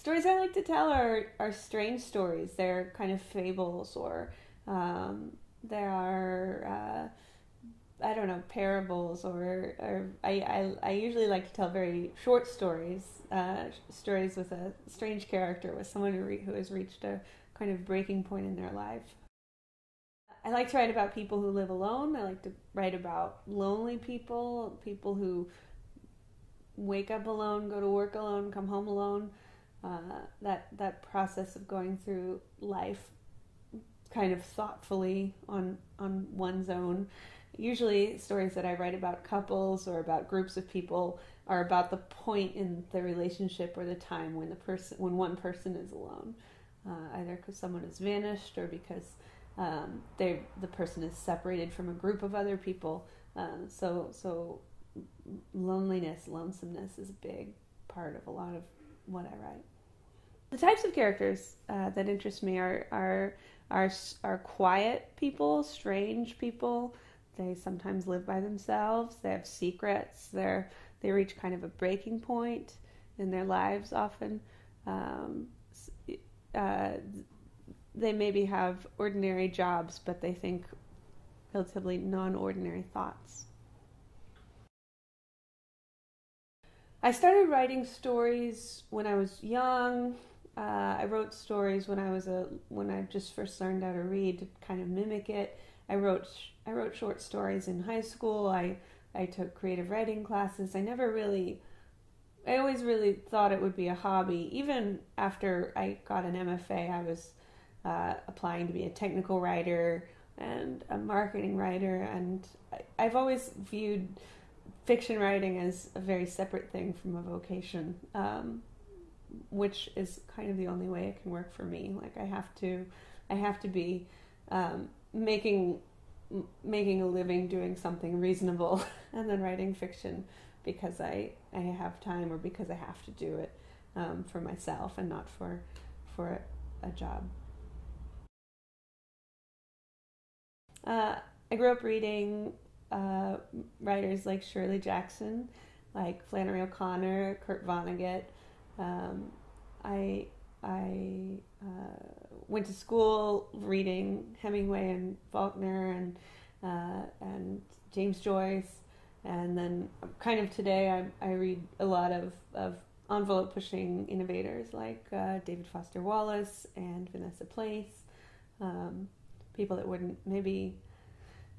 Stories I like to tell are strange stories. They're kind of fables, or there are I don't know, parables, or I usually like to tell very short stories, stories with a strange character, with someone who has reached a kind of breaking point in their life. I like to write about people who live alone. I like to write about lonely people, people who wake up alone, go to work alone, come home alone. That process of going through life kind of thoughtfully on one's own. Usually, stories that I write about couples or about groups of people are about the point in the relationship or the time when one person is alone, either because someone has vanished or because the person is separated from a group of other people. So loneliness, lonesomeness is a big part of a lot of what I write. The types of characters that interest me are quiet people, strange people. They sometimes live by themselves. They have secrets. They reach kind of a breaking point in their lives often. They maybe have ordinary jobs, but they think relatively non-ordinary thoughts. I started writing stories when I was young. I wrote stories when I just first learned how to read to kind of mimic it. I wrote short stories in high school. I took creative writing classes. I always really thought it would be a hobby. Even after I got an MFA, I was applying to be a technical writer and a marketing writer, and I've always viewed fiction writing as a very separate thing from a vocation, which is kind of the only way it can work for me. Like I have to be making a living doing something reasonable and then writing fiction because I have time or because I have to do it for myself and not for a job. I grew up reading writers like Shirley Jackson, like Flannery O'Connor, Kurt Vonnegut. I went to school reading Hemingway and Faulkner and James Joyce, and then kind of today I read a lot of envelope pushing innovators like David Foster Wallace and Vanessa Place, people that wouldn't maybe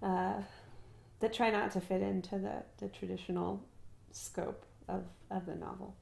that try not to fit into the traditional scope of the novel.